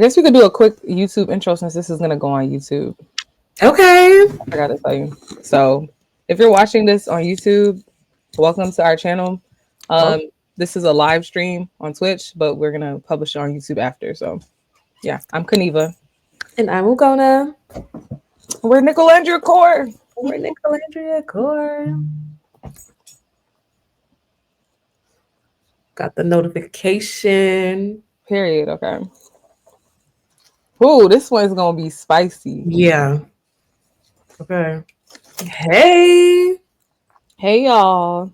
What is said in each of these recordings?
I guess we could do a quick YouTube intro since this is gonna go on YouTube. Okay. I forgot to tell you. So, if you're watching this on YouTube, welcome to our channel. Well, This is a live stream on Twitch, but we're gonna publish it on YouTube after. So, yeah, I'm Kaniva. and I'm gonna. We're Nicolandria Core. We're Nicolandria Core. Got the notification. Period. Okay. Ooh, this one's gonna be spicy. Yeah. Okay. Hey. Hey y'all.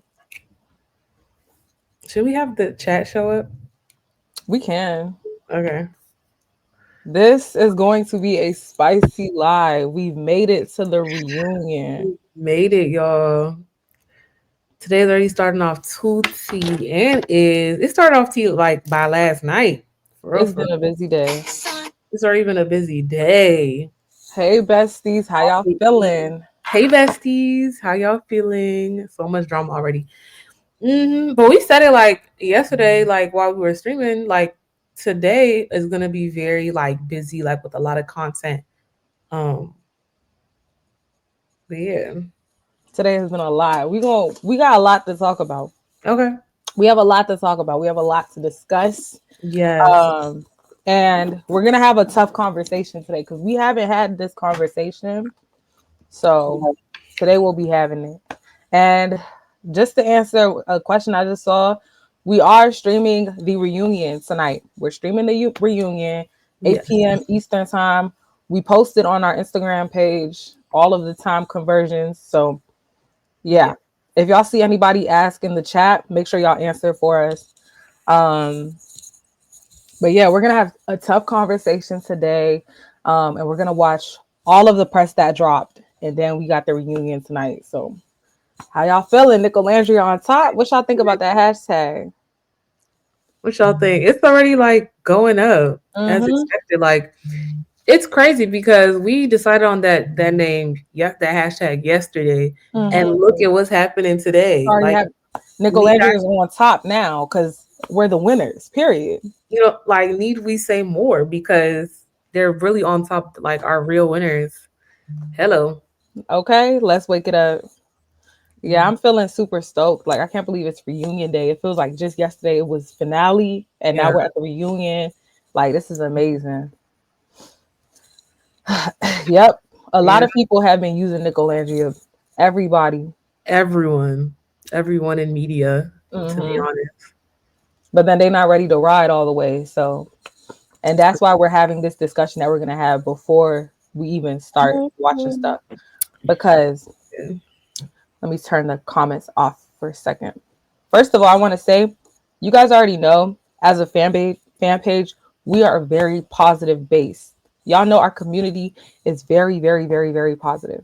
Should we have the chat show up? We can. Okay. This is going to be a spicy live. We've made it to the reunion. Made it, y'all. Today's already starting off 2T and it started off T like by last night. It's been a busy day. It's already been a busy day. Hey besties, how y'all feeling? Hey besties, how y'all feeling? So much drama already. But we said it like yesterday, like while we were streaming, like today is gonna be very like busy, like with a lot of content. But yeah. Today has been a lot. We got a lot to talk about. Okay. We have a lot to talk about. We have a lot to discuss. Yes. And we're gonna have a tough conversation today because we haven't had this conversation. So today we'll be having it. And just to answer a question I just saw, we are streaming the reunion tonight. We're streaming the reunion, 8 p.m. Eastern time. We posted on our Instagram page all of the time conversions. So yeah, if y'all see anybody ask in the chat, make sure y'all answer for us. But yeah, we're gonna have a tough conversation today, and we're gonna watch all of the press that dropped, and then we got the reunion tonight. So, how y'all feeling? Nicolandria on top. What y'all think about that hashtag? What y'all think? It's already like going up as expected. Like it's crazy because we decided on that name, that hashtag yesterday, and look at what's happening today. Like Nicolandria is on top now because we're the winners. Period. You know, like need we say more because they're really on top, like our real winners. Hello. Okay, let's wake it up. Yeah, I'm feeling super stoked. Like I can't believe it's reunion day. It feels like just yesterday it was finale, and now we're at the reunion. Like this is amazing. Yep, a lot of people have been using Nicolandria. Everybody, everyone in media, to be honest. But then they're not ready to ride all the way. So, and that's why we're having this discussion that we're gonna have before we even start watching stuff. Because let me turn the comments off for a second. First of all, I want to say, you guys already know, as a fan page, we are very positive based. Y'all know our community is very, very, very, very positive.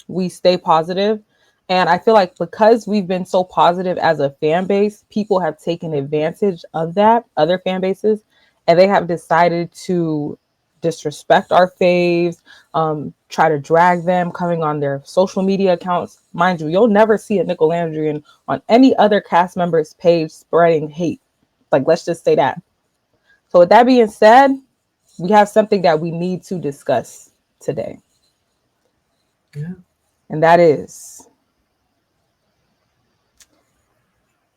We stay positive. And I feel like because we've been so positive as a fan base, people have taken advantage of that, other fan bases, and they have decided to disrespect our faves, try to drag them coming on their social media accounts. Mind you, you'll never see a Nicolandrian on any other cast member's page spreading hate. Like, let's just say that. So with that being said, we have something that we need to discuss today. Yeah. And that is,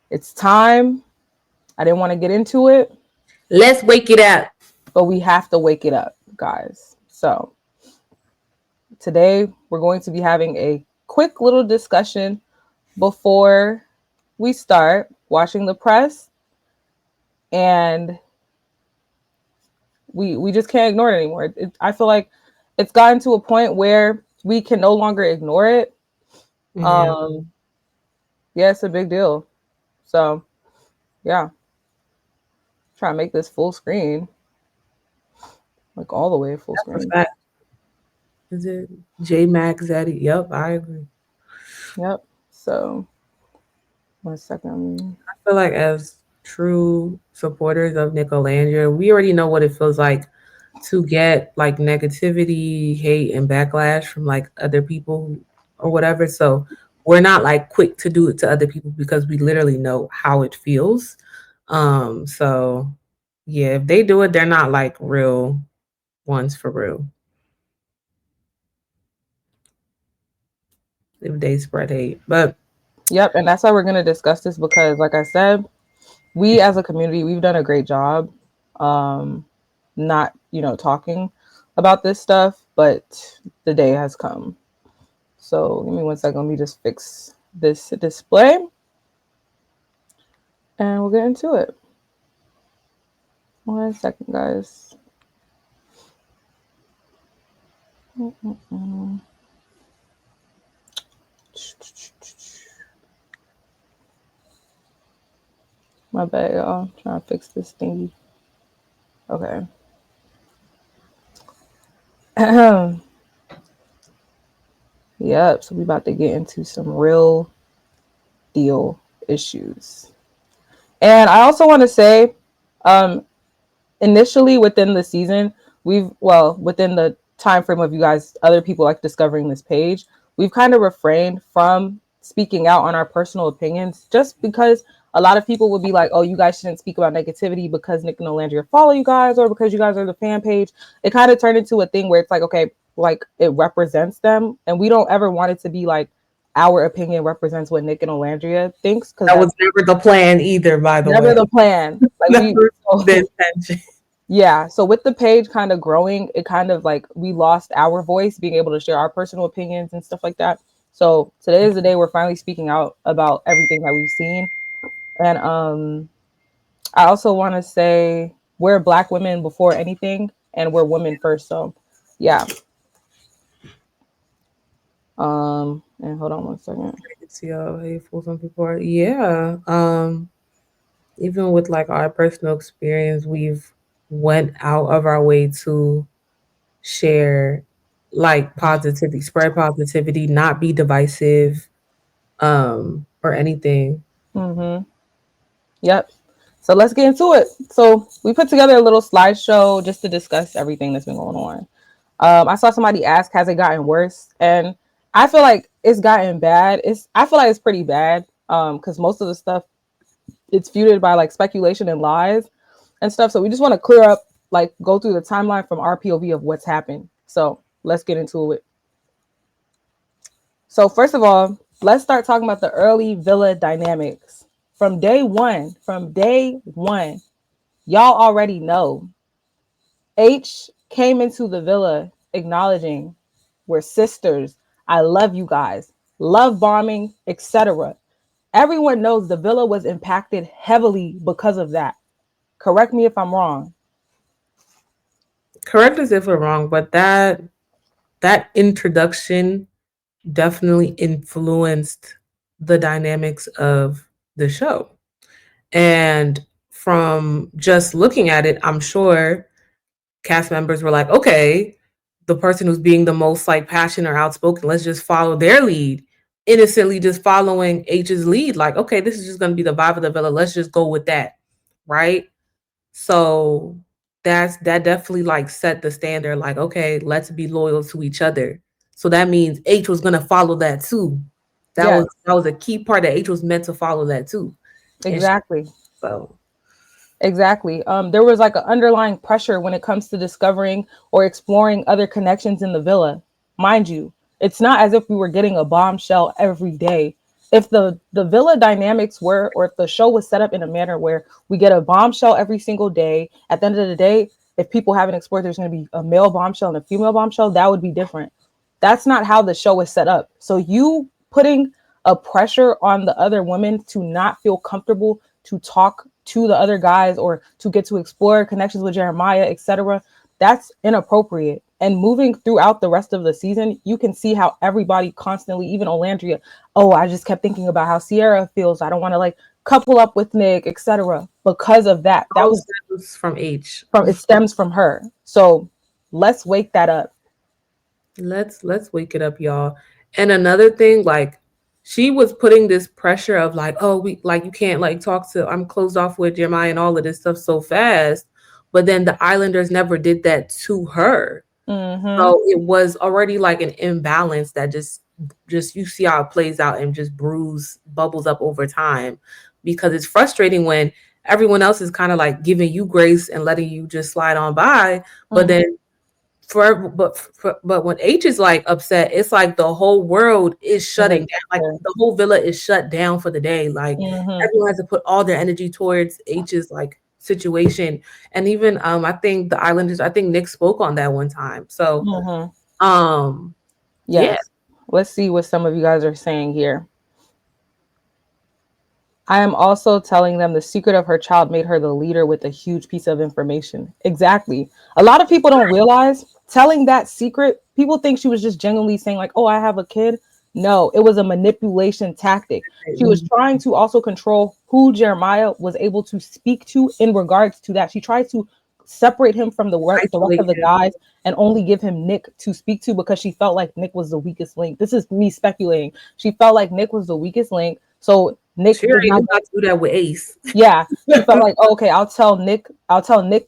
it's time. I didn't want to get into it. Let's wake it up. But we have to wake it up, guys. So today we're going to be having a quick little discussion before we start watching the press. And we just can't ignore it anymore. I feel like it's gotten to a point where we can no longer ignore it. Yeah, it's a big deal. So, yeah. Try to make this full screen. Like all the way full screen. Is it J Max Zaddy? Yep, I agree. Yep. So 1 second. I feel like as true supporters of Nicolandria, we already know what it feels like to get like negativity, hate, and backlash from like other people or whatever. So we're not like quick to do it to other people because we literally know how it feels. So Yeah, if they do it, they're not like real ones for real. If they spread hate, but Yep, and that's why we're gonna discuss this because, like I said, we as a community, we've done a great job, um, not talking about this stuff, but the day has come. So give me one second. Let me just fix this display, and we'll get into it. 1 second, guys. Mm-mm-mm. My bad, y'all. I'm trying to fix this thingy. Okay. Yep. So we about to get into some real deal issues. And I also want to say, um, initially within the season, within the time frame of you guys, other people like discovering this page, we've kind of refrained from speaking out on our personal opinions just because a lot of people would be like, oh, you guys shouldn't speak about negativity because Nick and Olandria follow you guys or because you guys are the fan page. It kind of turned into a thing where it's like, okay, like it represents them. And we don't ever want it to be like our opinion represents what Nick and Olandria thinks because that was that's never the plan either, by the never way. the plan. Like Never the so intention. yeah, so with the page kind of growing, it kind of like we lost our voice, being able to share our personal opinions and stuff like that. So today is the day we're finally speaking out about everything that we've seen. And I also want to say we're Black women before anything, and we're women first. So yeah. And hold on 1 second. See how hateful some people are. Yeah. Even with like our personal experience, we've went out of our way to share like positivity, spread positivity, not be divisive, or anything. Mm-hmm. Yep. So let's get into it. So we put together a little slideshow just to discuss everything that's been going on. I saw somebody ask, "Has it gotten worse?" And I feel like it's gotten bad. I feel like it's pretty bad. Because most of the stuff it's fueled by like speculation and lies and stuff. So we just want to clear up, like, go through the timeline from our POV of what's happened. So let's get into it. So first of all, let's start talking about the early villa dynamics. From day one, y'all already know H came into the villa acknowledging we're sisters. I love you guys. Love bombing, etc. Everyone knows the villa was impacted heavily because of that. Correct me if I'm wrong. Correct us if we're wrong, but that introduction definitely influenced the dynamics of the show. And from just looking at it, I'm sure cast members were like, okay, the person who's being the most like passionate or outspoken, let's just follow their lead. Innocently just following H's lead, like, okay, this is just gonna be the vibe of the villa. Let's just go with that. Right. So that definitely like set the standard, like, okay, let's be loyal to each other. So that means H was gonna follow that too. That Yes, was that was a key part that H was meant to follow that too. And exactly. so Exactly. There was like an underlying pressure when it comes to discovering or exploring other connections in the villa. Mind you, it's not as if we were getting a bombshell every day. If the villa dynamics were, or if the show was set up in a manner where we get a bombshell every single day, at the end of the day, if people haven't explored, there's going to be a male bombshell and a female bombshell. That would be different. That's not how the show is set up. So you putting a pressure on the other women to not feel comfortable to talk to the other guys or to get to explore connections with Jeremiah, etc. That's inappropriate. And moving throughout the rest of the season, you can see how everybody constantly, even Olandria, oh, I just kept thinking about how Sierra feels. I don't want to like couple up with Nick, etc. Because of that. That all was stems from H. from it stems from her. So let's wake that up. Let's wake it up, y'all. And another thing, like she was putting this pressure of like, oh, we like you can't like talk to I'm closed off with Jeremiah and all of this stuff so fast. But then the Islanders never did that to her. Mm-hmm. So it was already like an imbalance that just you see how it plays out and just bubbles up over time because it's frustrating when everyone else is kind of like giving you grace and letting you just slide on by. But Mm-hmm. then but when H is like upset, it's like the whole world is shutting down. Like the whole villa is shut down for the day. Like Mm-hmm. everyone has to put all their energy towards H's like situation. And even I think the Islanders, I think Nick spoke on that one time. So Mm-hmm. um yeah. Yes. Let's see what some of you guys are saying here. I am also telling them the secret of her child made her the leader with a huge piece of information. Exactly. A lot of people don't realize telling that secret, people think she was just genuinely saying, like, oh, I have a kid. No, it was a manipulation tactic. She was trying to also control who Jeremiah was able to speak to in regards to that. She tried to separate him from the rest of Isolate the him. guys and only give him Nick to speak to because she felt like Nick was the weakest link. This is me speculating. She felt like Nick was the weakest link. So Nick She is already not. knew how to do that with Ace. Yeah, she felt like, oh, okay, I'll tell Nick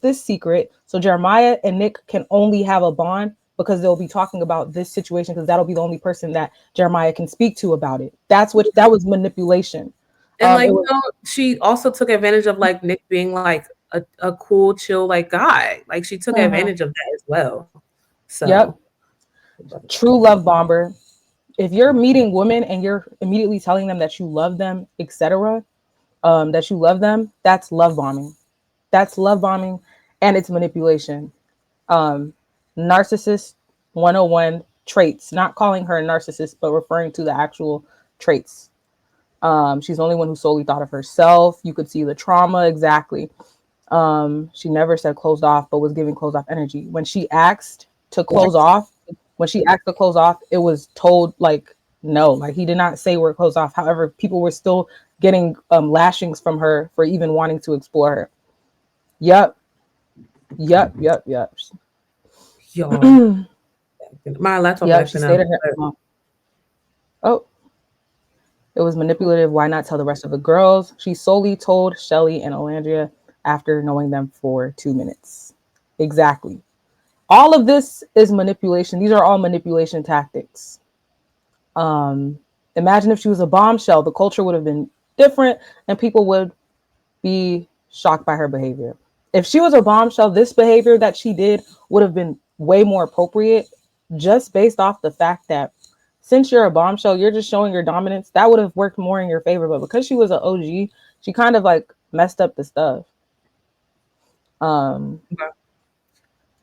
this secret. So Jeremiah and Nick can only have a bond because they'll be talking about this situation because that'll be the only person that Jeremiah can speak to about it. That was manipulation. And like, It was, she also took advantage of like Nick being like a cool, chill like guy. Like she took mhm. advantage of that as well. So Yep, true love bomber. If you're meeting women and you're immediately telling them that you love them, etc., that you love them, that's love bombing. That's love bombing, and it's manipulation. um, Narcissist 101 traits, not calling her a narcissist, but referring to the actual traits. She's the only one who solely thought of herself. You could see the trauma exactly. She never said closed off, but was giving closed off energy. When she asked to close off, it was told like no, like he did not say we're closed off. However, people were still getting lashings from her for even wanting to explore her. Yep, yep. y'all, my laptop Yep, she acting up. stayed at her. Oh, it was manipulative. Why not tell the rest of the girls? She solely told Chelley and Olandria after knowing them for 2 minutes. Exactly. All of this is manipulation. These are all manipulation tactics. Um, Imagine if she was a bombshell, the culture would have been different and people would be shocked by her behavior. If she was a bombshell, this behavior that she did would have been way more appropriate just based off the fact that since you're a bombshell, you're just showing your dominance. That would have worked more in your favor. But because she was an OG, she kind of like messed up the stuff. Um,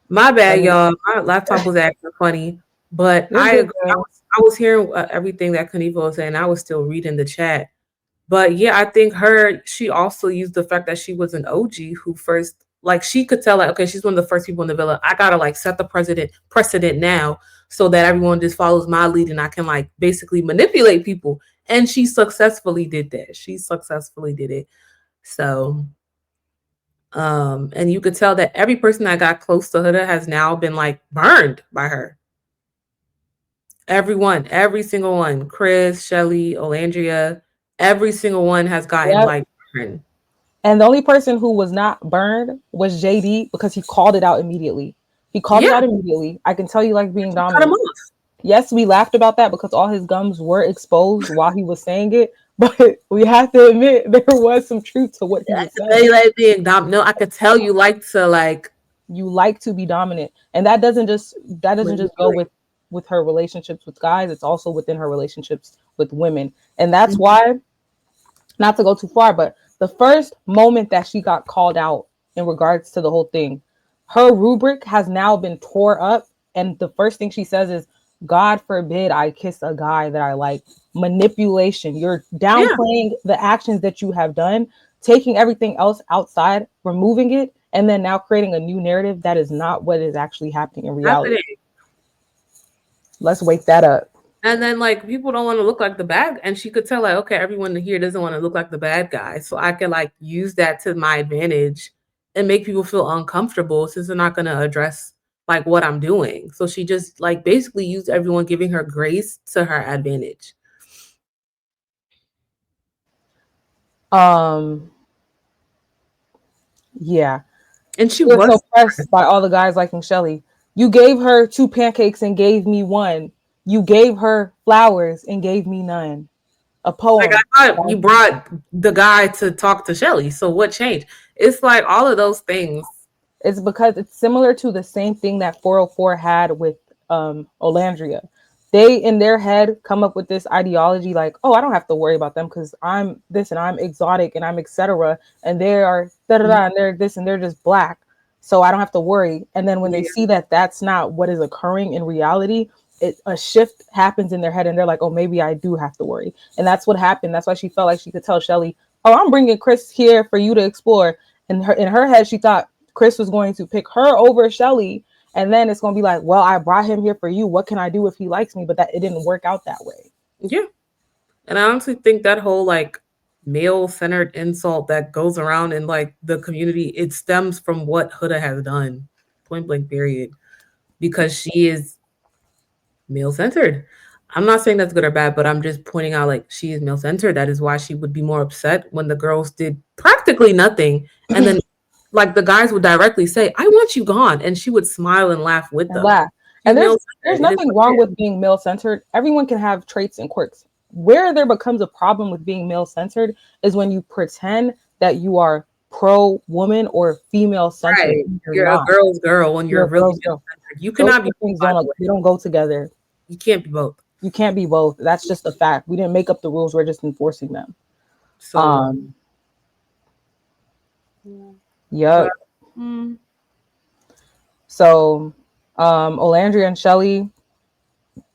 My let bad, me. y'all. My laptop was acting funny, but You're I good, agree. girl. I was hearing everything that Kaniva was saying. I was still reading the chat. But yeah, I think she also used the fact that she was an OG who first, like, she could tell, like, okay, she's one of the first people in the villa. I gotta like set the precedent now so that everyone just follows my lead and I can like basically manipulate people. And she successfully did that. She successfully did it. So and you could tell that every person that got close to Huda has now been like burned by her. Everyone, every single one. Chris, Shelly, Olandria, every single one has gotten Yep. like burned. And the only person who was not burned was JD because he called it out immediately. He called it Yeah, out immediately. I can tell you like being cut him dominant. off. Yes, we laughed about that because all his gums were exposed while he was saying it, but we have to admit there was some truth to what he I was could tell saying. you like being no, I could tell you like to like You like to be dominant, and that doesn't just go manipulate. with her relationships with guys. It's also within her relationships with women, and that's why, not to go too far, but the first moment that she got called out in regards to the whole thing, her rubric has now been tore up. And the first thing she says is, God forbid I kiss a guy that I like. Manipulation. You're Yeah, downplaying the actions that you have done, taking everything else outside, removing it, and then now creating a new narrative that is not what is actually happening in reality. happening. Let's wake that up. And then like people don't want to look like the bad, and she could tell like, okay, everyone here doesn't want to look like the bad guy, so I could like use that to my advantage and make people feel uncomfortable since they're not going to address like what I'm doing. So she just like basically used everyone giving her grace to her advantage. Um, yeah. And She she was so was pressed by all the guys liking Shelly. You gave her 2 pancakes and gave me one. You gave her flowers and gave me none. A Like poem. I thought you brought the guy to talk to Shelly. So what changed? It's like all of those things. It's because it's similar to the same thing that 404 had with Olandria. They in their head come up with this ideology like, oh, I don't have to worry about them because I'm this and I'm exotic and I'm etc. And they are da da da and they're this and they're just black, so I don't have to worry. And then when they Yeah. see that that's not what is occurring in reality, a shift happens in their head and they're like, oh, maybe I do have to worry. And that's what happened. That's why she felt like she could tell Shelly, oh, I'm bringing Chris here for you to explore. And in her head, she thought Chris was going to pick her over Shelly. And then it's going to be like, well, I brought him here for you. What can I do if he likes me? But that it didn't work out that way. Yeah. And I honestly think that whole like male centered insult that goes around in like the community, it stems from what Huda has done. Point blank period. Because she is male centered. I'm not saying that's good or bad, but I'm just pointing out like she is male centered. That is why she would be more upset when the girls did practically nothing. And then like the guys would directly say, I want you gone. And she would smile and laugh with And them. laugh. She's And male there's centered. It is nothing what it wrong is. with being male centered. Everyone can have traits and quirks. Where there becomes a problem with being male centered is when you pretend that you are pro woman or female centered. Right. You're You're a not. girl's girl when You're you're a really girl's male girl. centered. You Those cannot be two both, things by the way. don't go together. You can't be both. You can't be both. That's just a fact. We didn't make up the rules. We're just enforcing them. So Um. but Yep. mm, So, Olandria and Shelly,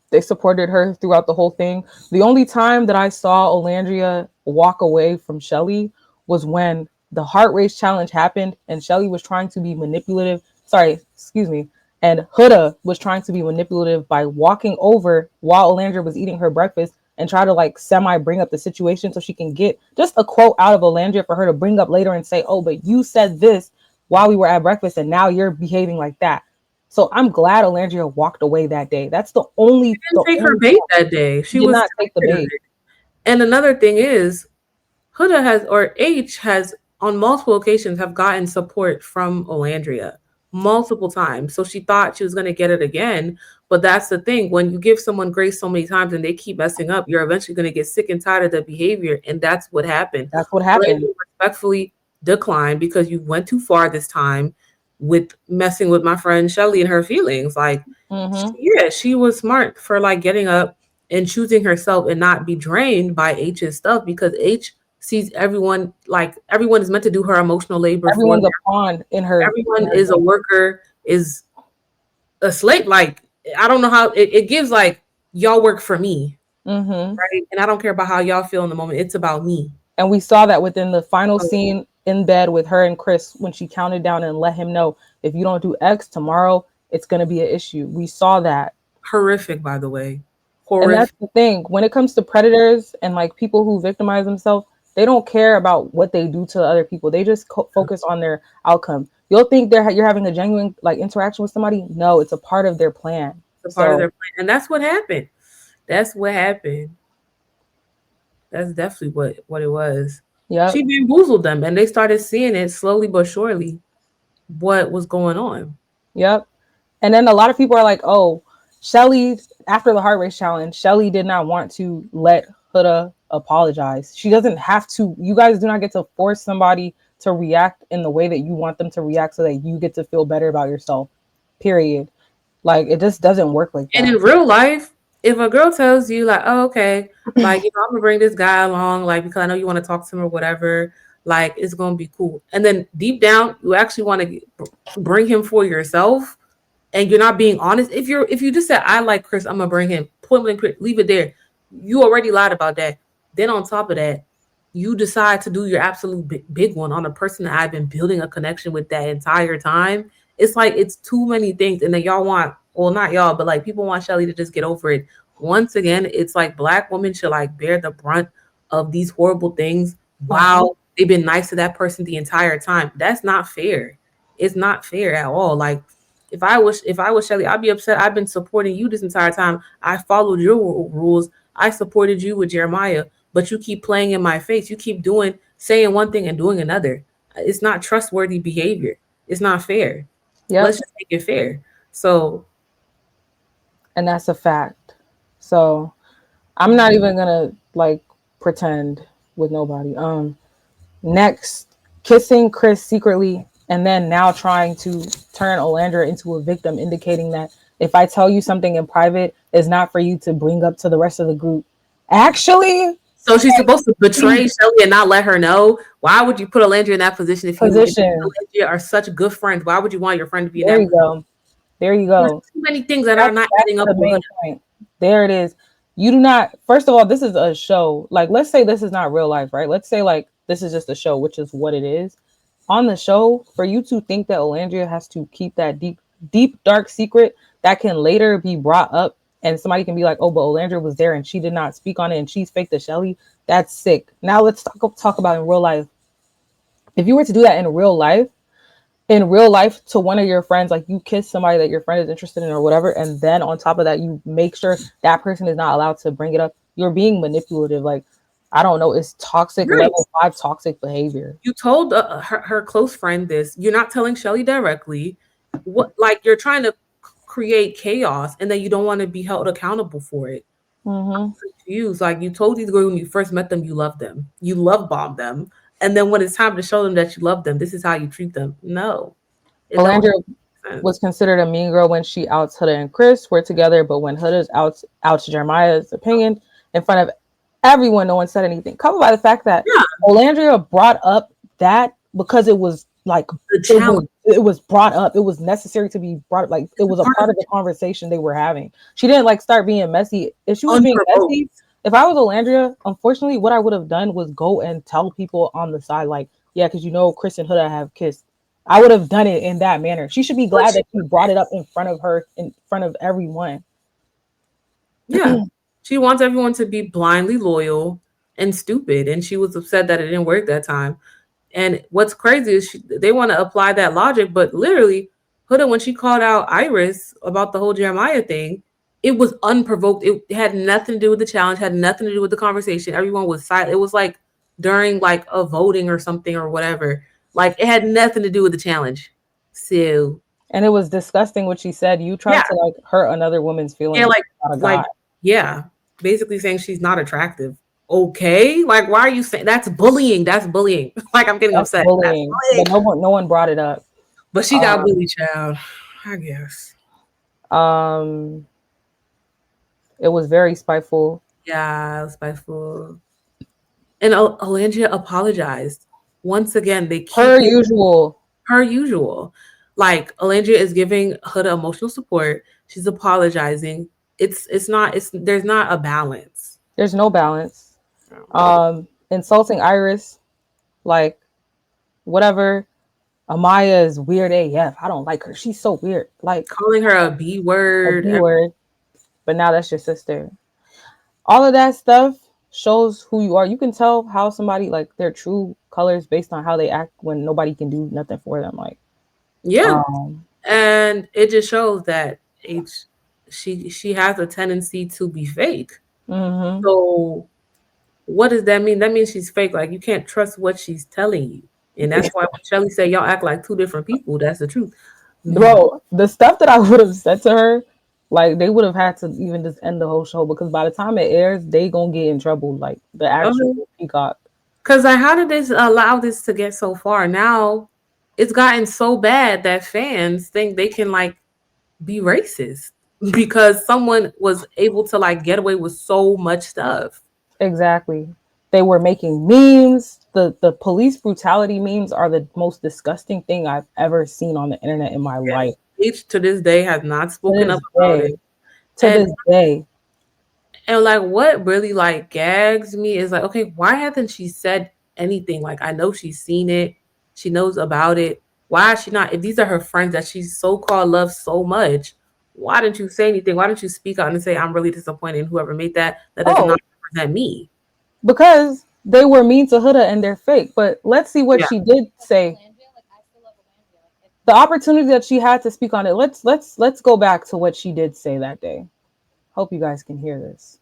they supported her throughout the whole thing. The only time that I saw Olandria walk away from Shelly was when the heart race challenge happened and Shelly was trying to be manipulative. Sorry, excuse me. And Huda was trying to be manipulative by walking over while Olandria was eating her breakfast and try to like semi bring up the situation so she can get just a quote out of Olandria for her to bring up later and say, oh, but you said this while we were at breakfast and now you're behaving like that. So I'm glad Olandria walked away that day. That's didn't the take her only bait that day. she She did was not take the tired of bait. it. And another thing is Huda has or H has on multiple occasions have gotten support from Olandria multiple times. So she thought she was going to get it again. But that's the thing. When you give someone grace so many times and they keep messing up, you're eventually going to get sick and tired of the behavior. And that's what happened. That's what Olandria happened. respectfully declined because you went too far this time with messing with my friend Shelly and her feelings. Like, Mm-hmm. yeah, she was smart for like getting up and choosing herself and not be drained by H's stuff because H sees everyone like everyone is meant to do her emotional labor for Everyone's them. a pawn in Everyone her is a game. worker, is a slave. Like I don't know how it gives like y'all work for me, Mm-hmm. right? And I don't care about how y'all feel in the moment. It's about me. And we saw that within the final So scene in bed with her and Chris when she counted down and let him know if you don't do X tomorrow, it's gonna be an issue. We saw that. horrific, by the way. And that's Horrific. the thing. When it comes to predators and like people who victimize themselves, they don't care about what they do to other people. They just focus on their outcome. You'll think you're having a genuine like interaction with somebody. No, it's a part of their plan. It's a part of So, their plan. And that's what happened. That's what happened. That's definitely what it was. yep, She bamboozled them, and they started seeing it slowly but surely what was going on. yep. And then a lot of people are like, "Oh, Shelly." After the heart race challenge, Shelly did not want to let Huda apologize. She doesn't have to. You guys do not get to force somebody to react in the way that you want them to react, so that you get to feel better about yourself. Period. Like it just doesn't work like And that. in real life, if a girl tells you like, "Oh, okay, like I'm gonna bring this guy along, like because I know you want to talk to him or whatever, like it's gonna be cool," and then deep down you actually want to bring him for yourself, and you're not being honest. If you just said, "I like Chris, I'm gonna bring him," point blank, leave it there. You already lied about that. Then on top of that, you decide to do your absolute big one on a person that I've been building a connection with that entire time. It's like it's too many things, and then y'all want, well, not y'all, but like people want Shelly to just get over it. Once again, it's like black women should like bear the brunt of these horrible things Mhm. while they've been nice to that person the entire time. That's not fair. It's not fair at all. Like if I was Shelly, I'd be upset. I've been supporting you this entire time. I followed your rules. I supported you with Jeremiah, but you keep playing in my face. You keep saying one thing and doing another. It's not trustworthy behavior. It's not fair. Yep, Let's just make it fair. So and that's a fact. So I'm not even gonna like. pretend with nobody. Next, kissing Chris secretly, and then now trying to turn Olandra into a victim, indicating that if I tell you something in private, it's not for you to bring up to the rest of the group. Actually, So she's supposed to betray Shelly and not let her know. Why would you put Olandria in that position if you and position. Olandria are such good friends? Why would you want your friend to be in There that you position? go. There you There's go. too many things that are That's not that's adding up the with main point. There it is. You do not. First of all, this is a show. Like, let's say this is not real life, right? Let's say like this is just a show, which is what it is. On the show, for you to think that Olandria has to keep that deep, dark secret that can later be brought up, and somebody can be like, "Oh, but Olandria was there and she did not speak on it, and she's fake to Shelly." That's sick. Now let's talk about in real life. If you were to do that in real life to one of your friends, like you kiss somebody that your friend is interested in or whatever, and then on top of that, you make sure that person is not allowed to bring it up. You're being manipulative. Like, I don't know, it's toxic right. level 5 toxic behavior. You told her close friend this. You're not telling Shelly directly. What like you're trying to create chaos, and then you don't want to be held accountable for it. Mm-hmm. Confused. Like you told these girls when you first met them, you love them, you love bomb them, and then when it's time to show them that you love them, this is how you treat them. No, it don't Olandra make sense. was considered a mean girl when she outs Huda and Chris were together, but when Huda's outs Jeremiah's opinion in front of everyone, no one said anything. Covered by the fact that Yeah, Olandria brought up that because it was like the challenge it was brought up. It was necessary to be brought up. Like it is a was a part of part of the conversation they were having. She didn't like start being messy. If she was being unprovoked. messy, if I was Olandria, unfortunately, what I would have done was go and tell people on the side, like, yeah, because Chris and Huda have kissed. I would have done it in that manner. She should be But glad that she brought it up in front of her, in front of everyone. yeah, she wants everyone to be blindly loyal and stupid, and she was upset that it didn't work that time. And what's crazy is they want to apply that logic, but literally, Huda, when she called out Iris about the whole Jeremiah thing, it was unprovoked. It had nothing to do with the challenge, had nothing to do with the conversation. Everyone was silent. It was like during like a voting or something or whatever. Like it had nothing to do with the challenge. So And it was disgusting what she said. You yeah, tried to like hurt another woman's yeah, feelings about a like guy. yeah, basically saying she's not attractive. Okay, like why are you saying that's bullying? That's bullying. Like I'm getting That's upset. That's bullying. bullying. But no one brought it up. But she got Um, bully child, I guess. um, it was very spiteful. Yeah, spiteful. And Olandria apologized. Once again, they keep Per making usual. her usual. Like Olandria is giving Huda emotional support. She's apologizing. It's not it's there's not a balance. There's no balance. Insulting Iris, like whatever. Amaya is weird AF. I don't like her. She's so weird. Like Calling her a B a word. B word. But now that's your sister. All of that stuff shows who you are. You can tell how somebody like their true colors based on how they act when nobody can do nothing for them. Like, Yeah. um, And it just shows that H she has a tendency to be fake. mm-hmm. So what does that mean? That means she's fake. Like you can't trust what she's telling you. And that's why when Shelly said y'all act like two different people, that's the truth. Mm. Bro, the stuff that I would have said to her, like they would have had to even just end the whole show because by the time it airs, they gonna get in trouble. Like the actual Peacock. Because like, how did this allow this to get so far? Now it's gotten so bad that fans think they can like be racist because someone was able to like get away with so much stuff. Exactly. They were making memes. The police brutality memes are the most disgusting thing I've ever seen on the internet in my life. Yes. Each to this day has not To spoken this up about day. it. To And this day. and like what really like gags me is like, okay, why hasn't she said anything? Like I know she's seen it, she knows about it. Why is she not? If these are her friends that she so called loves so much, why didn't you say anything? Why didn't you speak out and say, I'm really disappointed in whoever made that? That does not Oh, represent me. because they were mean to Huda and they're fake. But let's see what Yeah. she did say. The opportunity that she had to speak on it. Let's go back to what she did say that day. Hope you guys can hear this.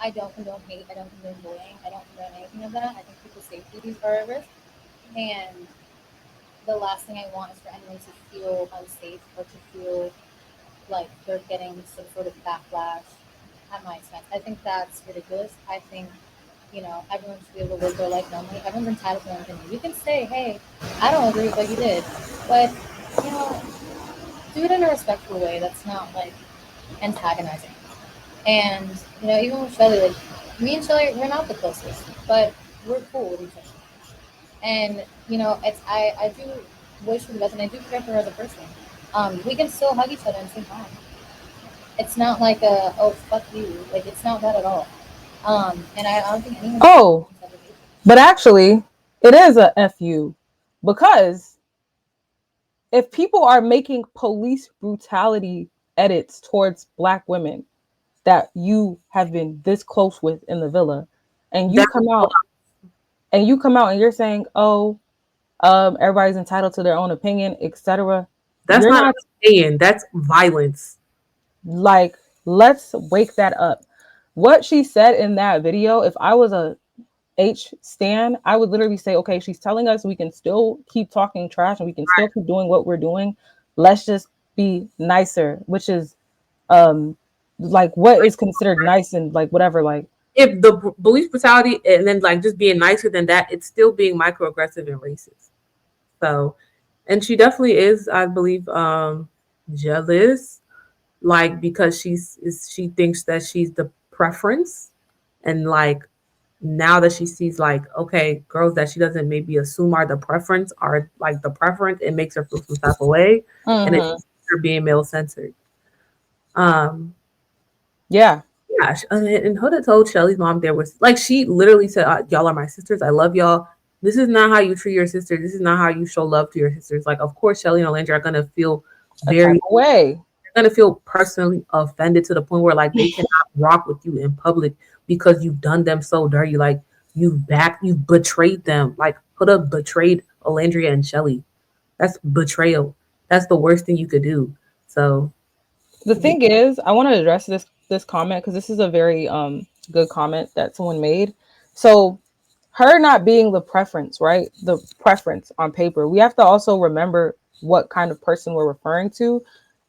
I don't condone hate. I don't condone bullying. I don't condone anything of that. I think people's safety are at risk, and the last thing I want is for anyone to feel unsafe or to feel like they're getting some sort of backlash at my expense. I think that's ridiculous. I think, everyone should be able to live their life normally. Everyone's entitled to their own opinion. You can say, hey, I don't agree with what you did, but, you know, do it in a respectful way that's not like antagonizing. And, even with Shelly, like, me and Shelly, we're not the closest, but we're cool with each other. And, I do wish her the best, and I do care for her as a person. We can still hug each other and say hi. It's not like a oh fuck you, like it's not that at all. And I don't think anyone should Oh, each other hatred. but actually, it is a fu because if people are making police brutality edits towards black women that you have been this close with in the villa, and you That's come out and you're saying, "Oh, everybody's entitled to their own opinion, etc." that's You're not not opinion. That's violence. like, let's wake that up. What she said in that video, if I was a H stan, I would literally say, okay, she's telling us we can still keep talking trash and we can still keep doing what we're doing. Let's just be nicer, which is um like what is considered nice and like whatever, like If the police brutality and then like just being nicer than that, it's still being microaggressive and racist. So, and she definitely is, I believe, jealous, like because she thinks that she's the preference, and like now that she sees like okay, girls that she doesn't maybe assume are the preference are like the preference, it makes her feel some type of way, and it's mhm. her being male centered. Um, Yeah. Yeah, and Huda told Shelly's mom there was like she literally said, "Y'all are my sisters. I love y'all. This is not how you treat your sister. This is not how you show love to your sisters." Like, of course, Shelly and Olandria are gonna feel A type very, of way. they're gonna feel personally offended to the point where like they cannot rock with you in public because you've done them so dirty. Like you betrayed them. Like Huda betrayed Olandria and Shelly. That's betrayal. That's the worst thing you could do. So The thing is, I want to address this comment because this is a very good comment that someone made. So her not being the preference, right? The preference on paper. We have to also remember what kind of person we're referring to.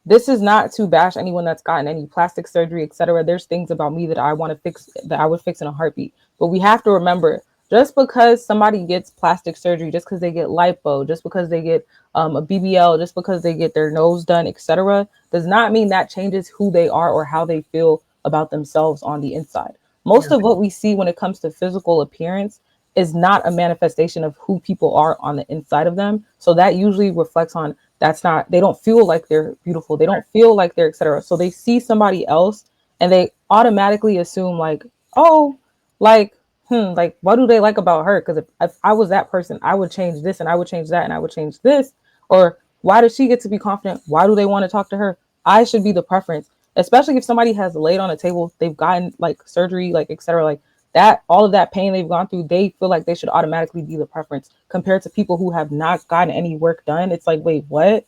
This is not to bash anyone that's gotten any plastic surgery, etc. There's things about me that I want to fix that I would fix in a heartbeat. But we have to remember just because somebody gets plastic surgery, just because they get lipo, just because they get a BBL, just because they get their nose done, etc., does not mean that changes who they are or how they feel about themselves on the inside. Most yeah, of what we see when it comes to physical appearance is not a manifestation of who people are on the inside of them. So that usually reflects on that's not, they don't feel like they're beautiful. They don't feel like they're etc. So they see somebody else and they automatically assume like, oh, like, like what do they like about her? Because if I was that person, I would change this and I would change that and I would change this. Or why does she get to be confident? Why do they want to talk to her? I should be the preference, especially if somebody has laid on a table, they've gotten like surgery, like etc. Like that, all of that pain they've gone through, they feel like they should automatically be the preference compared to people who have not gotten any work done. It's like, wait, what?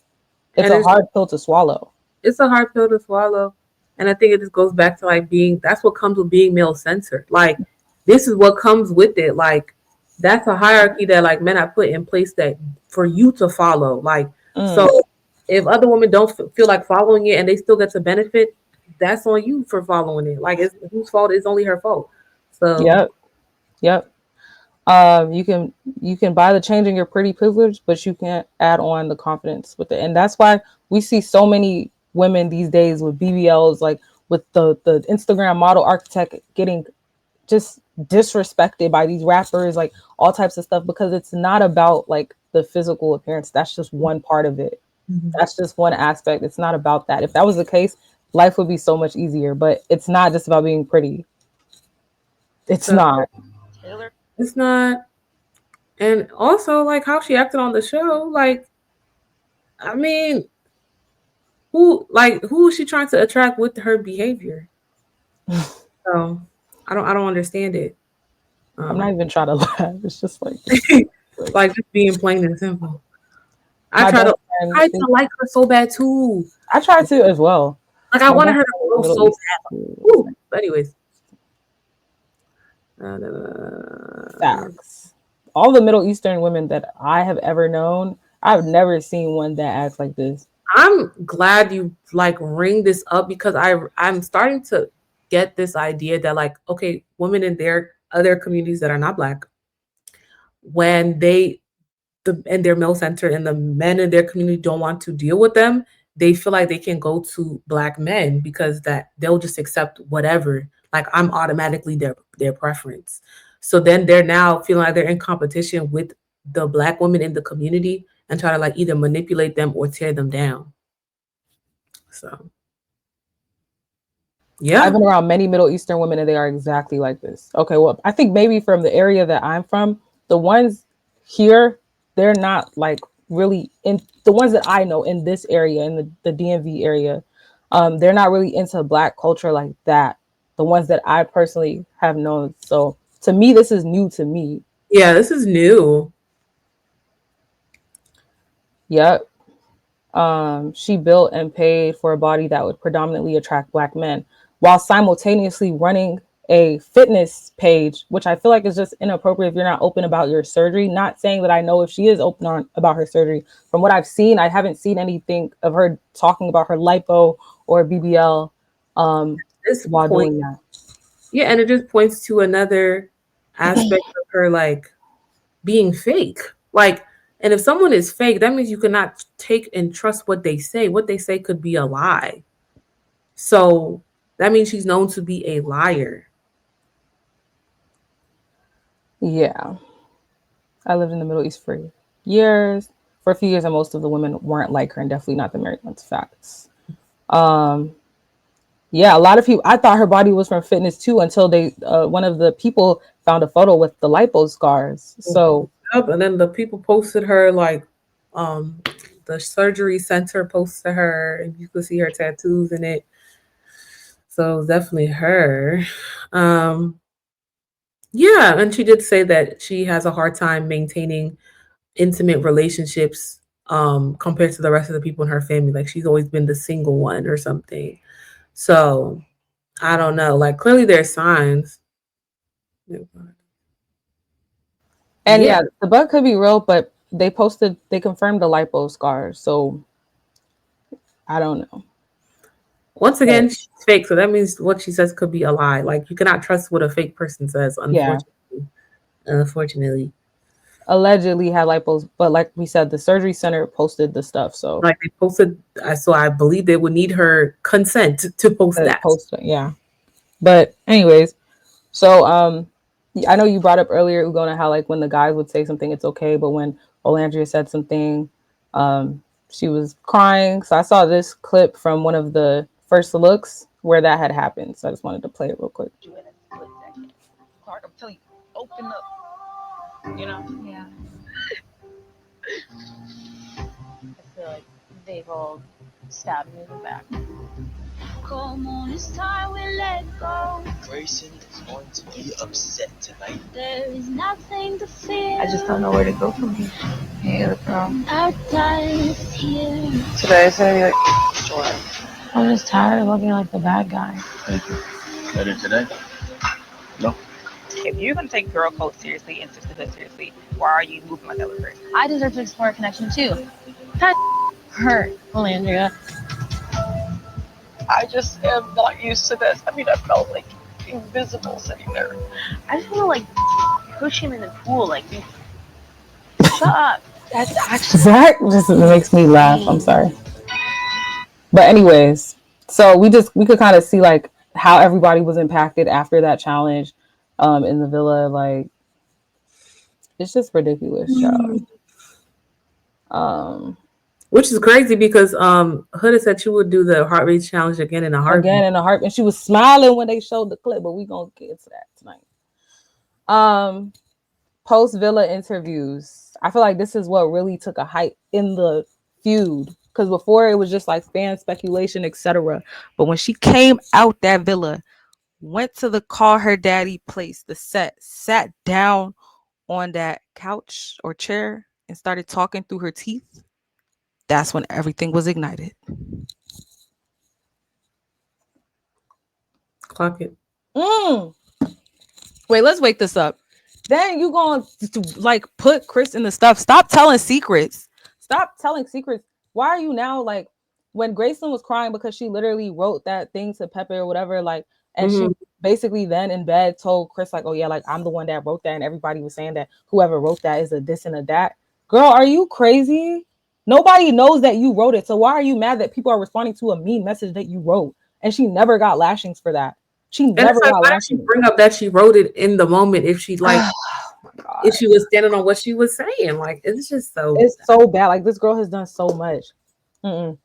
It's and a hard pill to swallow. it's a hard pill to swallow. And I think it just goes back to like being that's what comes with being male censored. Like this is what comes with it. Like that's a hierarchy that like men have put in place that for you to follow. Like Mm, so if other women don't feel like following it and they still get to benefit, that's on you for following it. Like it's whose fault is only her fault. So yep, yep. You can buy the change in your pretty privilege, but you can't add on the confidence with it, and that's why we see so many women these days with BBLs, like with the Instagram model architect getting just disrespected by these rappers, like all types of stuff, because it's not about like the physical appearance. That's just one part of it. mhm. That's just one aspect. It's not about that. If that was the case, life would be so much easier. But it's not just about being pretty. It's So not. it's not, and also like how she acted on the show, like I mean, who is she trying to attract with her behavior? So I don't understand it. I'm not Um, even trying to laugh. It's just like like just being plain and simple. I my try best to friend. I to like her so bad too. I try to as well. Like I My wanted best her to friend is grow Middle so East bad. too. It's Woo. like, But anyways, Facts. All the Middle Eastern women that I have ever known, I've never seen one that acts like this. I'm glad you like ring this up because I'm starting to get this idea that like okay, women in their other communities that are not black, when they're male centered and the men in their community don't want to deal with them, they feel like they can go to black men because that they'll just accept whatever. Like I'm automatically their preference. So then they're now feeling like they're in competition with the black women in the community and try to like either manipulate them or tear them down. So I've yeah. been around many Middle Eastern women and they are exactly like this. Okay, well, I think maybe from the area that I'm from, the ones here, they're not like really in the ones that I know in this area, in the DMV area, they're not really into black culture like that. The ones that I personally have known. So to me, this is new to me. Yeah, this is new. Yep. She built and paid for a body that would predominantly attract black men while simultaneously running a fitness page, which I feel like is just inappropriate if you're not open about your surgery. Not saying that I know if she is open about her surgery. From what I've seen, I haven't seen anything of her talking about her lipo or BBL This while point, doing that. yeah, and it just points to another aspect of her like being fake. Like, and if someone is fake, that means you cannot take and trust what they say. What they say could be a lie. So that means she's known to be a liar. Yeah. I lived in the Middle East for years. For a few years, and most of the women weren't like her, and definitely not the married ones. Facts. Um, Yeah, a lot of people. I thought her body was from fitness too until one of the people found a photo with the lipo scars. So Yep, and then the people posted her like um the surgery center posted her and you could see her tattoos in it. So it was definitely her. Um yeah, and she did say that she has a hard time maintaining intimate relationships compared to the rest of the people in her family. Like she's always been the single one or something. So I don't know. Like clearly there's signs. and Yeah. yeah, the bug could be real, but they confirmed the lipo scars. So I don't know. Once But again, she's fake. So that means what she says could be a lie. Like you cannot trust what a fake person says, yeah, unfortunately. Unfortunately. allegedly had lipos, but like we said, the surgery center posted the stuff. So Like they posted so I believe they would need her consent to post that. yeah. But anyways, so I know you brought up earlier, Ugona, how like when the guys would say something, it's okay, but when Olandria said something, she was crying. So I saw this clip from one of the first looks where that had happened. So I just wanted to play it real quick. Clark, I'm telling you, open up. You know? Yeah. I feel like they've all stabbed me in the back. Come on, it's time we let go. Grayson is going to be upset tonight. There is nothing to fear. I just don't know where to go from here. Yeah, girl. Our time is here. Today is gonna be like, Sure. I'm just tired of looking like the bad guy. Thank you. Better today? No. If you're going to take girl code seriously and sisterhood seriously, why are you moving like that with Chris? I deserve to explore a connection too. That hurt, Olandria. I just am not used to this. I mean, I felt like invisible sitting there. I just want to like push him in the pool. Like, shut up. That's actually That just makes me laugh. I'm sorry. But anyways, so we could kind of see like how everybody was impacted after that challenge in the villa. Like it's just ridiculous, child. Which is crazy because Huda said she would do the heart rate challenge again in a heartbeat. Again in a heart, and she was smiling when they showed the clip, but we gonna get to that tonight. Post villa interviews. I feel like this is what really took a hype in the feud. Because before it was just like fan speculation, etc. But when she came out that villa, went to the call her daddy place, the set, sat down on that couch or chair and started talking through her teeth, that's when everything was ignited. Clock it. Wait, let's wake this up. Then you going to like put Chris in the stuff. Stop telling secrets. Stop telling secrets. Why are you now like when Graceland was crying because she literally wrote that thing to Pepe or whatever, like, and she Mhm. basically then in bed told Chris like, oh yeah, like I'm the one that wrote that, and everybody was saying that whoever wrote that is a this and a that. Girl, are you crazy? Nobody knows that you wrote it. So why are you mad that people are responding to a mean message that you wrote? And she never got lashings for that. She And it's never like, got why did she lashings. bring up that she wrote it in the moment if she like Oh my if god. she was standing on what she was saying? Like, it's just so. It's so bad. Like this girl has done so much. Mm-mm.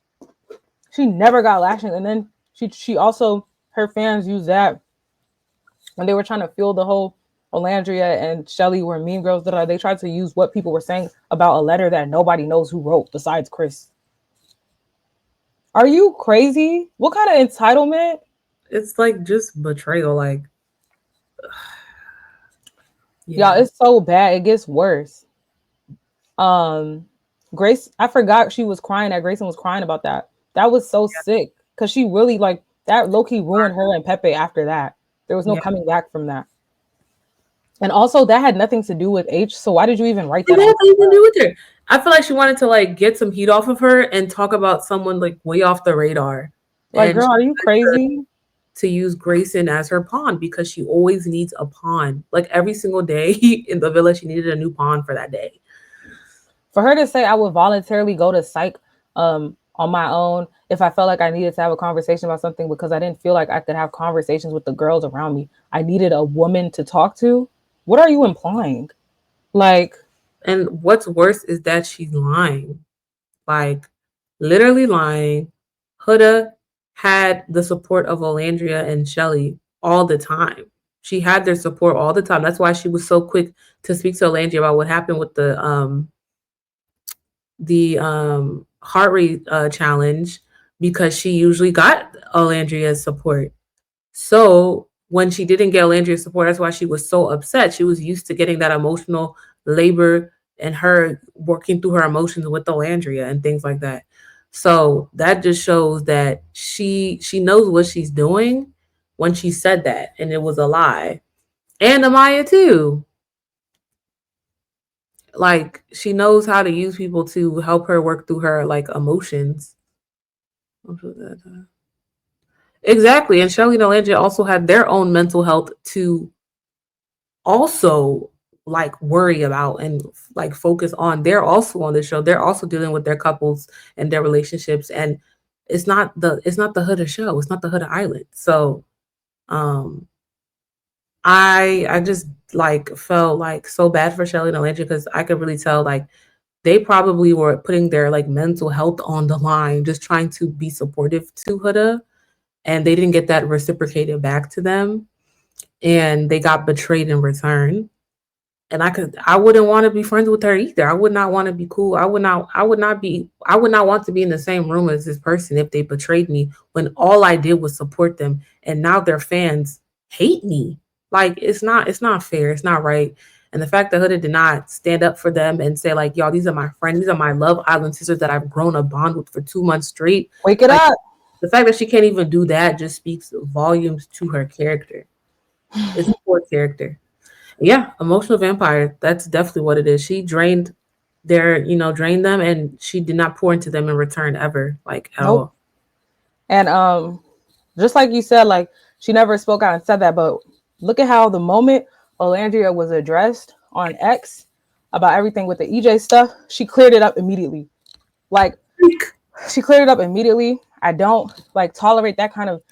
She never got lashings, and then she also her fans used that when they were trying to fuel the whole Olandria and Chelley were mean girls. That they tried to use what people were saying about a letter that nobody knows who wrote besides Chris. Are you crazy? What kind of entitlement? It's like just betrayal. Like, Y'all, yeah. it's so bad. It gets worse. Um, Grace, I forgot she was crying. That Grayson was crying about that. That was so sick because she really like that. Low key ruined her and Pepe after that. There was no Yeah. coming back from that. And also, that had nothing to do with H. So why did you even write It that had on? nothing to do with her. I feel like she wanted to like get some heat off of her and talk about someone like way off the radar. Like, And girl, she are you crazy? to use Grayson as her pawn because she always needs a pawn. Like every single day in the village, she needed a new pawn for that day. For her to say I would voluntarily go to psych on my own if I felt like I needed to have a conversation about something because I didn't feel like I could have conversations with the girls around me. I needed a woman to talk to. What are you implying? Like, And what's worse is that she's lying. Like literally lying. Huda had the support of Olandria and Chelley all the time. She had their support all the time. That's why she was so quick to speak to Olandria about what happened with the heart rate challenge because she usually got Olandria's support. So when she didn't get Olandria's support, that's why she was so upset. She was used to getting that emotional labor and her working through her emotions with Olandria and things like that. So that just shows that she knows what she's doing when she said that, and it was a lie. And Amaya too. Like she knows how to use people to help her work through her like emotions. Exactly. And Shelley and Olandria also had their own mental health to also like worry about and like focus on. They're also on the show. They're also dealing with their couples and their relationships. And it's not the Huda show. It's not the Huda Island. So um I just like felt like so bad for Shelley and Olandria because I could really tell like they probably were putting their like mental health on the line, just trying to be supportive to Huda, and they didn't get that reciprocated back to them, and they got betrayed in return. And I wouldn't want to be friends with her either. I would not want to be cool. I would not want to be in the same room as this person if they betrayed me when all I did was support them and now their fans hate me. Like it's not fair. It's not right. And the fact that Huda did not stand up for them and say like, y'all, these are my friends, these are my Love Island sisters that I've grown a bond with for 2 months straight. wake it Like up. the fact that she can't even do that just speaks volumes to her character. It's a poor character. Yeah, emotional vampire. That's definitely what it is. She drained drained them, and she did not pour into them in return ever, like at Nope. all. And just like you said, like she never spoke out and said that, but look at how the moment Olandria was addressed on X about everything with the EJ stuff, she cleared it up immediately. Like she cleared it up immediately. I don't like tolerate that kind of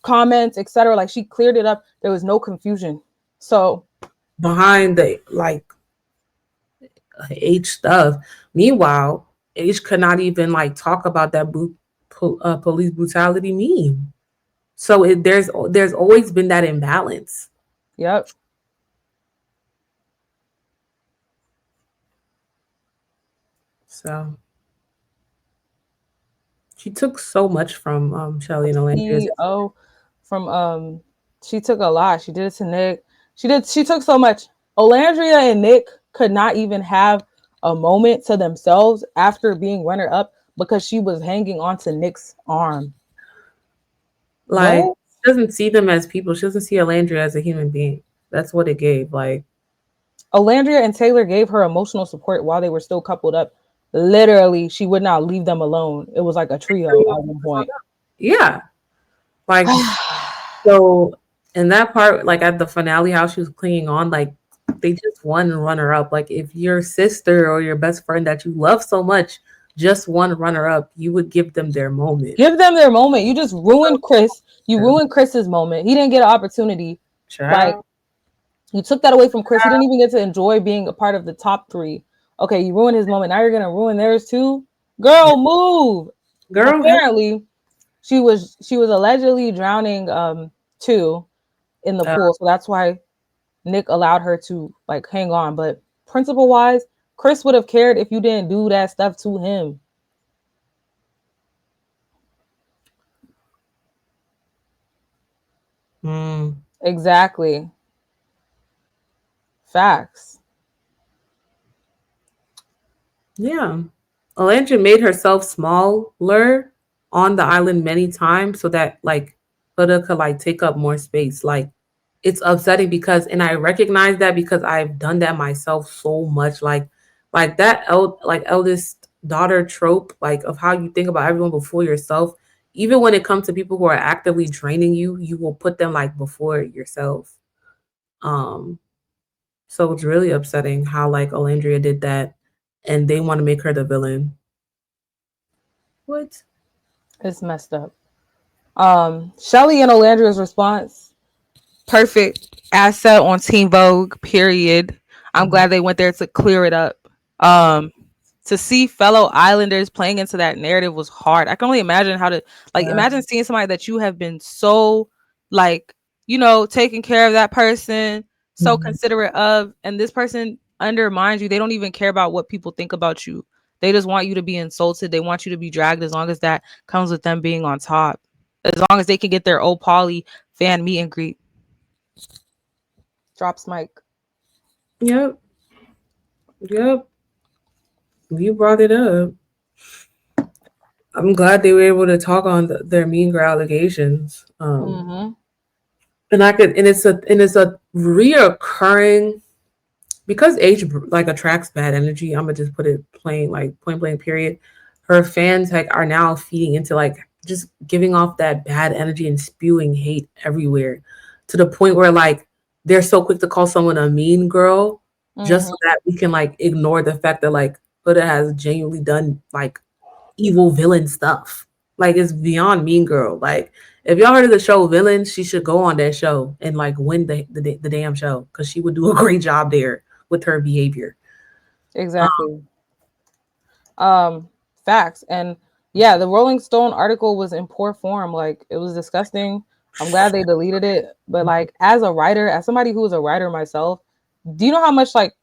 comments, etc. Like she cleared it up. There was no confusion. So Behind the like H stuff. Meanwhile, H could not even like talk about that police brutality meme. So there's always been that imbalance. yep. So she took so much from Shelly and Olandria. CEO from she took a lot. She did it to Nick. She took so much. Olandria and Nick could not even have a moment to themselves after being runner up because she was hanging onto Nick's arm. Like What? she doesn't see them as people. She doesn't see Olandria as a human being. That's what it gave. Like, Olandria and Taylor gave her emotional support while they were still coupled up. Literally, she would not leave them alone. It was like a trio at one point. yeah, like so. In that part, like at the finale, how she was clinging on, like they just won runner up. Like if your sister or your best friend that you love so much just won runner up, you would give them their moment. Give them their moment. You just ruined Chris. You ruined Chris's moment. He didn't get an opportunity. Like Child. you took that away from Chris. He didn't even get to enjoy being a part of the top three. Okay, you ruined his moment. Now you're gonna ruin theirs too. Girl, move. Girl, Apparently, she was allegedly drowning too in the pool. So that's why Nick allowed her to like hang on. But principle wise, Chris would have cared if you didn't do that stuff to him. Exactly. Facts. yeah. Olandra made herself smaller on the island many times so that like Huda could like take up more space. Like it's upsetting because and I recognize that because I've done that myself so much. Like that eldest daughter trope, like of how you think about everyone before yourself. Even when it comes to people who are actively draining you, you will put them like before yourself. Um, so it's really upsetting how like Olandria did that and they want to make her the villain. What? It's messed up. Chelley and Olandria's response, perfect asset on Teen Vogue, period. I'm glad they went there to clear it up. To see fellow Islanders playing into that narrative was hard. I can only imagine how to imagine seeing somebody that you have been so like, taking care of that person, so considerate of, and this person undermines you. They don't even care about what people think about you. They just want you to be insulted. They want you to be dragged as long as that comes with them being on top. As long as they can get their old Polly fan meet and greet. Drops mic. Yep. Yep. You brought it up. I'm glad they were able to talk on their mean girl allegations. And I could, and it's a reoccurring because age like attracts bad energy. I'm gonna just put it plain, like point blank. Period. Her fans like are now feeding into like just giving off that bad energy and spewing hate everywhere, to the point where like they're so quick to call someone a mean girl just so that we can like ignore the fact that like Huda has genuinely done like evil villain stuff. Like it's beyond Mean Girl. Like if y'all heard of the show Villains, she should go on that show and like win the damn show because she would do a great job there with her behavior. Exactly. Facts. And yeah, the Rolling Stone article was in poor form. Like it was disgusting. I'm glad they deleted it. But like as a writer, as somebody who is a writer myself, do you know how much like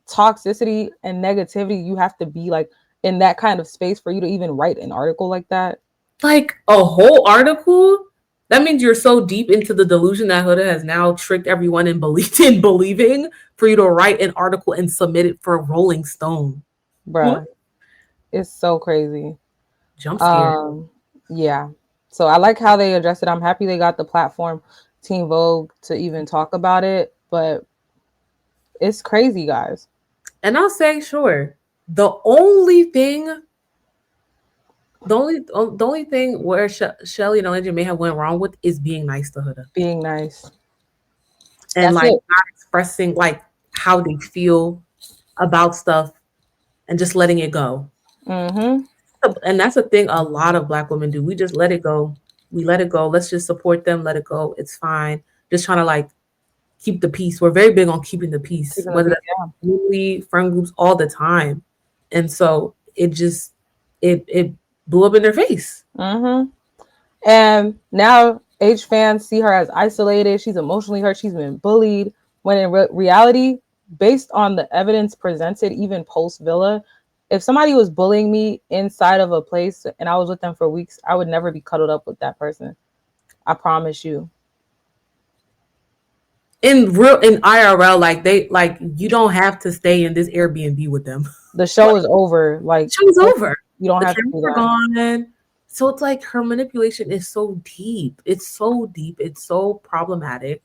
toxicity and negativity you have to be like in that kind of space for you to even write an article like that? Like a whole article? That means you're so deep into the delusion that Huda has now tricked everyone in believing for you to write an article and submit it for Rolling Stone. Bruh. What? It's so crazy. Jump scare. Yeah. So I like how they addressed it. I'm happy they got the platform Teen Vogue to even talk about it, but it's crazy, guys. And I'll say, sure, the only thing where Shelly and Olandria may have went wrong with is being nice to Huda. Being nice. And That's like it. not expressing like how they feel about stuff and just letting it go. And that's a thing a lot of Black women do. We just let it go. We let it go. Let's just support them. Let it go. It's fine. Just trying to like keep the peace. We're very big on keeping the peace, whether that's family, friend groups, all the time. And so it just it blew up in their face. And now H fans see her as isolated. She's emotionally hurt. She's been bullied. When in reality, based on the evidence presented, even post Villa, if somebody was bullying me inside of a place and I was with them for weeks, I would never be cuddled up with that person. I promise you. In IRL, like you don't have to stay in this Airbnb with them. The show is over. Like the show's over. You don't have to do that. Gone. So it's like her manipulation is so deep. It's so deep. It's so problematic.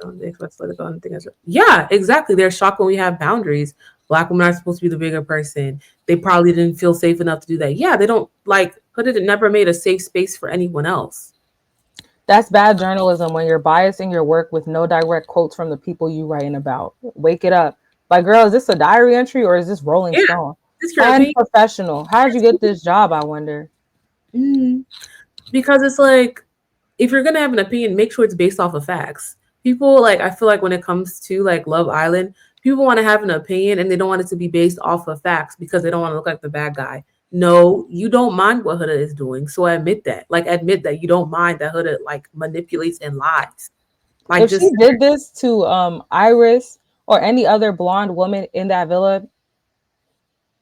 So they expect to let it go and think yeah, exactly. They're shocked when we have boundaries. Black women are supposed to be the bigger person. They probably didn't feel safe enough to do that. Yeah, they don't like put it. It never made a safe space for anyone else. That's bad journalism when you're biasing your work with no direct quotes from the people you writing about. Wake it up. Like, girl, is this a diary entry or is this Rolling Yeah, Stone? it's your opinion. Unprofessional. How did you get this job, I wonder? Because it's like if you're gonna have an opinion, make sure it's based off of facts. People like I feel like when it comes to like Love Island, people want to have an opinion and they don't want it to be based off of facts because they don't want to look like the bad guy. No, you don't mind what Huda is doing, so admit that. Like admit that you don't mind that Huda like manipulates and lies. Like If she just did this to Iris or any other blonde woman in that villa,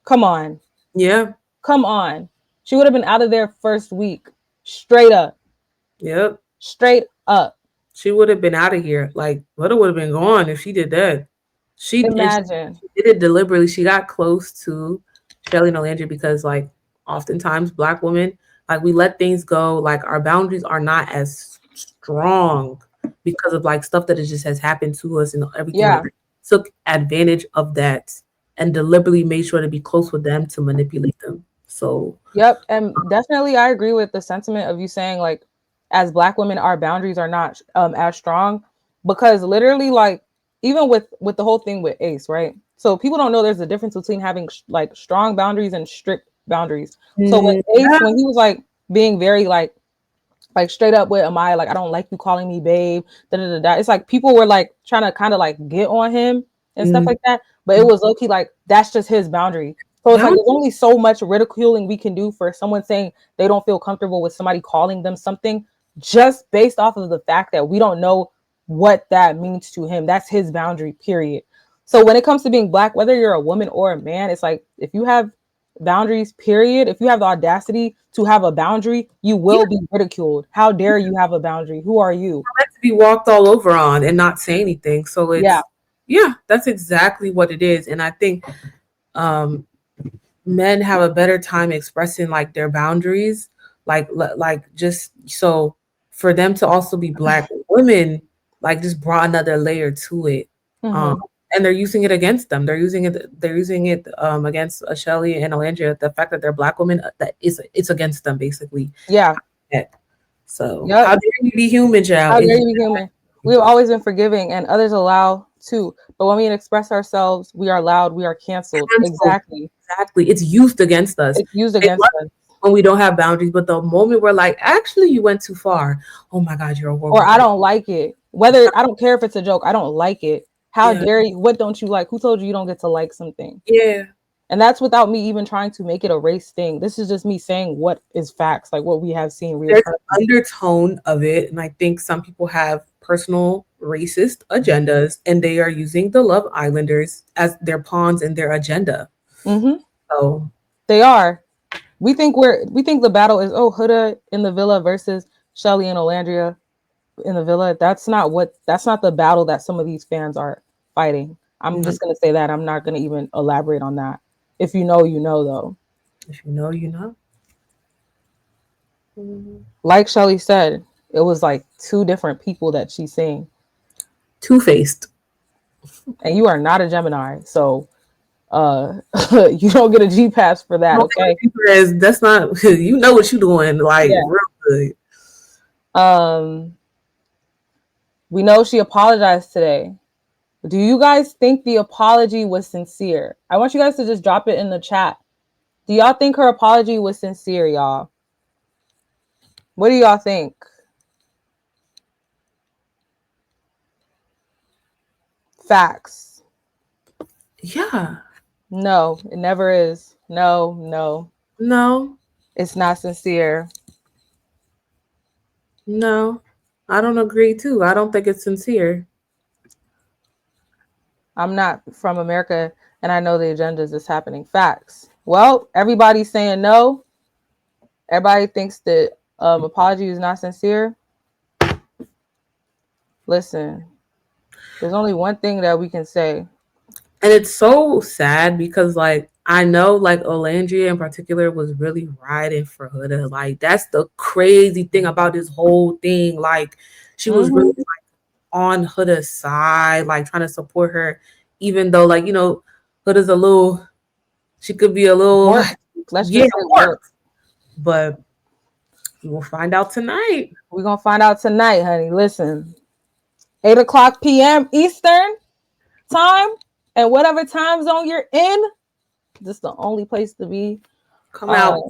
come on. yeah, Come on. She would have been out of there first week. Straight up. yep. Straight up. She would have been out of here. Like Huda would have been gone if she did that. Imagine. She did it deliberately. She got close to Shelley and Olandria because like oftentimes black women like we let things go. Like our boundaries are not as strong because of like stuff that it just has happened to us and everything like Yeah. that. Took advantage of that and deliberately made sure to be close with them to manipulate them. So Yep. And definitely I agree with the sentiment of you saying like as black women our boundaries are not as strong because literally like even with the whole thing with Ace, right? So people don't know there's a difference between having like strong boundaries and strict boundaries. So with Ace, yeah. when he was like being very like straight up with Amaya, like I don't like you calling me babe, da da da da. It's like people were like trying to kind of like get on him and stuff like that, but it was low key like that's just his boundary. So it's like there's only so much ridiculing we can do for someone saying they don't feel comfortable with somebody calling them something just based off of the fact that we don't know what that means to him. That's his boundary, period. So when it comes to being black, whether you're a woman or a man, it's like if you have boundaries, period, if you have the audacity to have a boundary, you will be ridiculed. How dare you have a boundary? Who are you? Meant to be walked all over on and not say anything. So it's yeah, that's exactly what it is. And I think um men have a better time expressing like their boundaries, like just so for them to also be black women, like just brought another layer to it. Mm-hmm. And they're using it against them. They're using it against Shelley and Olandria. The fact that they're black women, that is it's against them basically. Yeah. So how dare you be human, child? How dare you be human? We've always been forgiving and others allow too. But when we express ourselves, we are loud, we are canceled. Exactly. It's used against us. It's used against us. When we don't have boundaries, but the moment we're like, actually, you went too far. Oh my God, you're a horrible. Or I don't like it. Whether I don't care if it's a joke, I don't like it. How dare you? What don't you like? Who told you you don't get to like something? Yeah. And that's without me even trying to make it a race thing. This is just me saying what is facts, like what we have seen. There's an undertone of it, and I think some people have personal racist agendas, and they are using the Love Islanders as their pawns in their agenda. Mm-hmm. So they are. We think the battle is Huda in the villa versus Shelley and Olandria in the villa. That's not the battle that some of these fans are fighting. I'm just gonna say that. I'm not gonna even elaborate on that. If you know, you know though. If you know, you know. Like Shelley said, it was like two different people that she's seeing. Two-faced. And you are not a Gemini, so you don't get a G pass for that, okay? That's not you know what you're doing, like real good. We know she apologized today. Do you guys think the apology was sincere? I want you guys to just drop it in the chat. Do y'all think her apology was sincere, y'all? What do y'all think? Facts. Yeah. No, it never is. No. It's not sincere. No. I don't agree too. I don't think it's sincere. I'm not from America and I know the agendas is happening. Facts. Well, everybody's saying no. Everybody thinks that apology is not sincere. Listen, there's only one thing that we can say. And it's so sad because like I know like Olandria in particular was really riding for Huda. Like that's the crazy thing about this whole thing. Like she was really like on Huda's side, like trying to support her, even though like Huda's a little, she could be a little Warped. like, Let's yeah, just say warped. warped. But we'll find out tonight. We're gonna find out tonight, honey. Listen, 8 o'clock p.m. Eastern time, and whatever time zone you're in, this is the only place to be. Come out.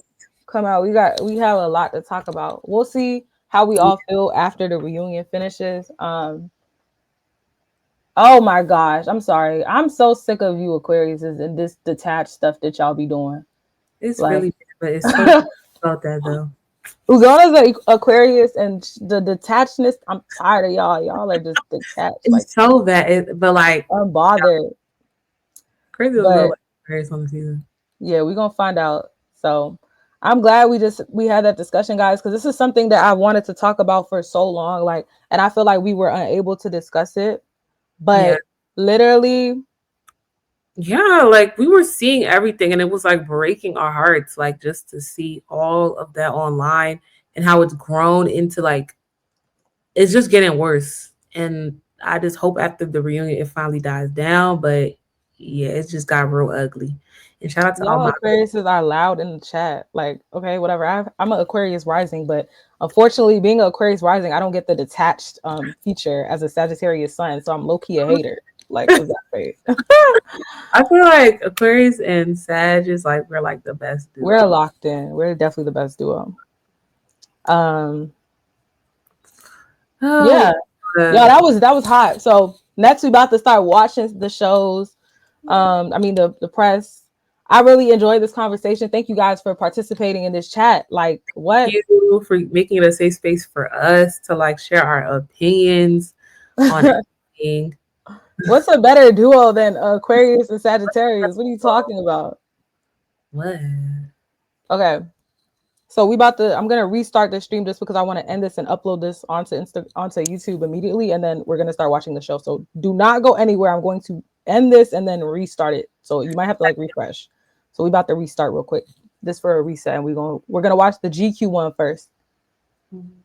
Come out. We have a lot to talk about. We'll see how we all feel after the reunion finishes. Oh my gosh, I'm sorry. I'm so sick of you Aquariuses and this detached stuff that y'all be doing. It's Like, really bad, but it's so about that though. Ugona's an Aquarius and the detachedness. I'm tired of y'all. Y'all are just detached, like It's so bad, but like unbothered. crazy was no But like Paris on the season. yeah, we're gonna find out. So I'm glad we had that discussion, guys, because this is something that I wanted to talk about for so long. Like, and I feel like we were unable to discuss it. But literally, yeah, like we were seeing everything and it was like breaking our hearts, like just to see all of that online and how it's grown into like it's just getting worse. And I just hope after the reunion it finally dies down. But yeah, it just got real ugly. And shout out to all y'all my Aquariuses are loud in the chat. Like, okay, whatever. I'm an Aquarius rising, but unfortunately, being an Aquarius rising, I don't get the detached feature as a Sagittarius sun. So I'm low key a hater. Like, exactly. I feel like Aquarius and Sag is like we're like the best duo. We're locked in. We're definitely the best duo. Yeah. Yeah, that was hot. So next we about to start watching the shows. I mean the press. I really enjoyed this conversation. Thank you guys for participating in this chat. Like, what? Thank you for making it a safe space for us to like share our opinions on everything. What's a better duo than Aquarius and Sagittarius? What are you talking about? What? Okay. So I'm gonna restart the stream just because I want to end this and upload this onto onto YouTube immediately, and then we're gonna start watching the show. So do not go anywhere. I'm going to end this and then restart it. So you might have to like refresh. So we about to restart real quick, just for a reset, and we're gonna watch the GQ one first. Mm-hmm.